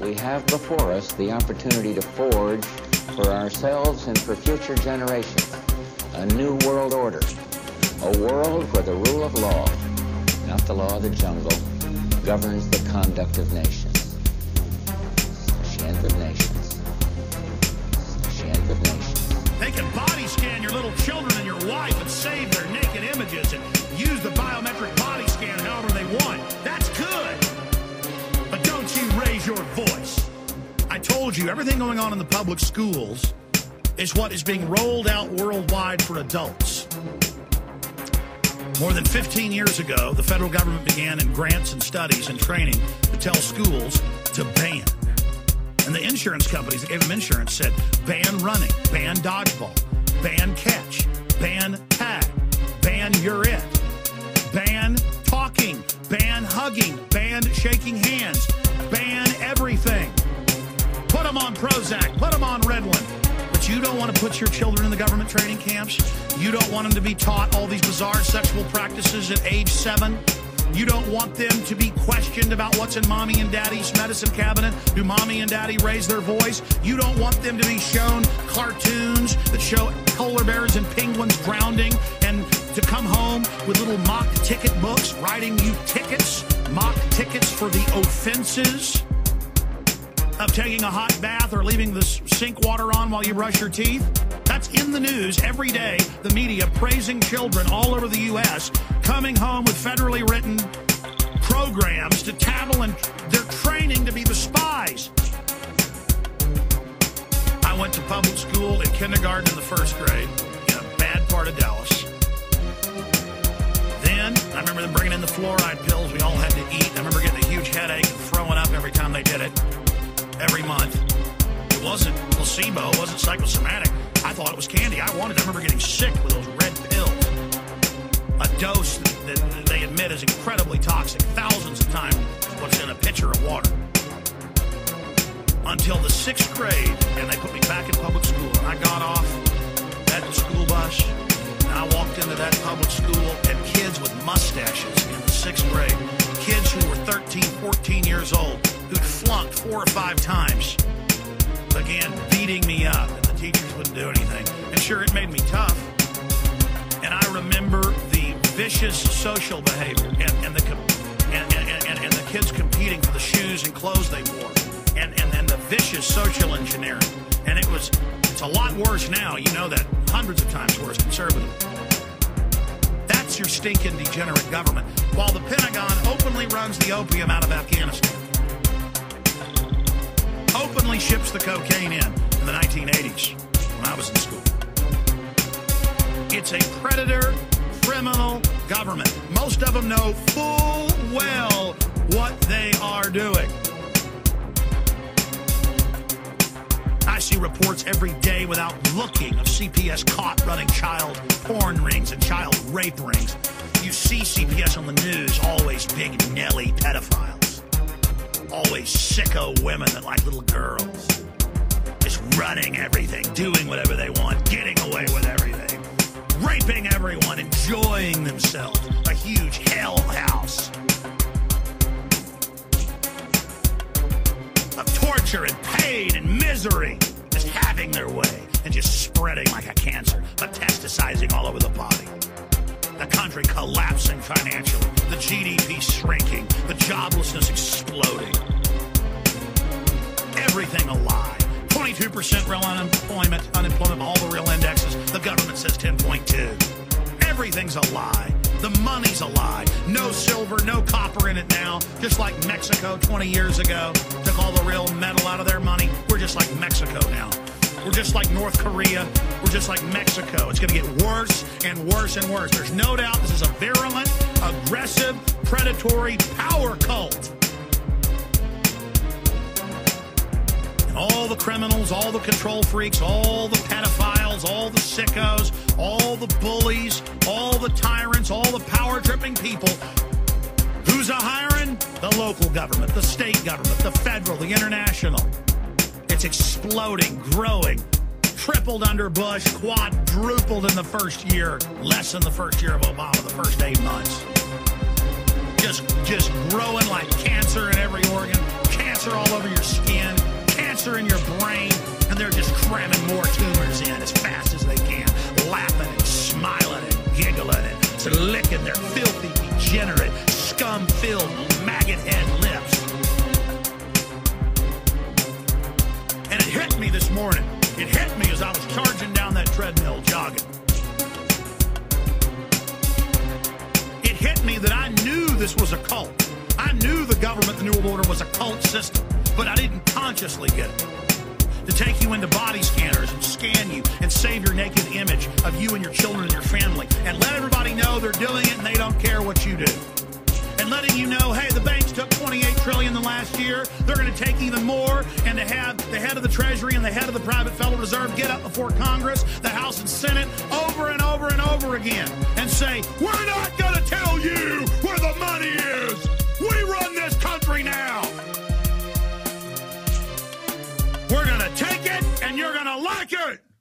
we have before us the opportunity to forge for ourselves and for future generations a new world order, a world where the rule of law, not the law of the jungle, governs the conduct of nations. The end of nations. The end of nations. They can body scan your little children and your wife and save their naked images and use the biometric body scan however they want. That's good. But don't you raise your voice. I told you, everything going on in the public schools is what is being rolled out worldwide for adults. More than 15 years ago, the federal government began in grants and studies and training to tell schools to ban. And the insurance companies that gave them insurance said, ban running, ban dodgeball, ban catch, ban tag, ban you're it, ban talking, ban hugging, ban shaking hands, ban everything. Put them on Prozac, put them on Ritalin. But you don't want to put your children in the government training camps. You don't want them to be taught all these bizarre sexual practices at age 7. You don't want them to be questioned about what's in mommy and daddy's medicine cabinet. Do mommy and daddy raise their voice? You don't want them to be shown cartoons that show polar bears and penguins drowning and to come home with little mock ticket books writing you tickets, mock tickets for the offenses of taking a hot bath or leaving the sink water on while you brush your teeth. That's in the news every day. The media praising children all over the U.S. coming home with federally written programs to tattle, and they're training to be the spies. I went to public school in kindergarten in the first grade in a bad part of Dallas. Then I remember them bringing in the fluoride pills we all had to eat. I remember getting a huge headache and throwing up every time they did it. Every month. It wasn't placebo, it wasn't psychosomatic. I thought it was candy. I remember getting sick with those red pills. A dose that they admit is incredibly toxic, thousands of times what's in a pitcher of water. Until the 6th grade, and they put me back in public school. And I got off that school bus, and I walked into that public school, and kids with mustaches in the 6th grade, kids who were 13, 14 years old, who'd flunked 4 or 5 times, began beating me up, and the teachers wouldn't do anything. And sure, it made me tough. And I remember the vicious social behavior and the kids competing for the shoes and clothes they wore, and the vicious social engineering. And it's a lot worse now. You know that. Hundreds of times worse, conservative. That's your stinking degenerate government, while the Pentagon openly runs the opium out of Afghanistan. Openly ships the cocaine in the 1980s when I was in school. It's a predator, criminal government. Most of them know full well what they are doing. I see reports every day without looking of CPS caught running child porn rings and child rape rings. You see CPS on the news, always big Nelly pedophiles. Always sicko women that like little girls. Just running everything, doing whatever they want, getting away with everything. Raping everyone, enjoying themselves. A huge hell house of torture and pain and misery. Just having their way and just spreading like a cancer, metastasizing all over the body. The country collapsing financially, the GDP shrinking, the joblessness exploding. Everything a lie. 22% real unemployment, all the real indexes. The government says 10.2. Everything's a lie. The money's a lie. No silver, no copper in it now. Just like Mexico 20 years ago. Took all the real metal out of their money. We're just like Mexico now. We're just like North Korea. We're just like Mexico. It's going to get worse and worse and worse. There's no doubt this is a virulent, aggressive, predatory power cult. And all the criminals, all the control freaks, all the pedophiles, all the sickos, all the bullies, all the tyrants, all the power-tripping people. Who's a hiring? The local government, the state government, the federal, the international. It's exploding, growing, tripled under Bush, quadrupled in the first year, less than the first year of Obama, the first 8 months. Just growing like cancer in every organ, cancer cancer all over your skin, cancer in your brain, and they're just cramming more tumors in as fast as they can, laughing and smiling and giggling and licking their filthy, degenerate, scum-filled, maggot head lips. And it hit me this morning. It hit me as I was charging down that treadmill jogging. It hit me that I knew this was a cult. I knew the government, the New World Order, was a cult system, but I didn't consciously get it. To take you into body scanners and scan you and save your naked image of you and your children and your family and let everybody know they're doing it and they don't care what you do. And letting you know, hey, the banks took $28 trillion the last year. They're going to take even more. And to have the head of the Treasury and the head of the private Federal Reserve get up before Congress, the House and Senate, over and over and over again and say, we're not going to tell you where the money is. We run this country now. We're going to take it and you're going to like it.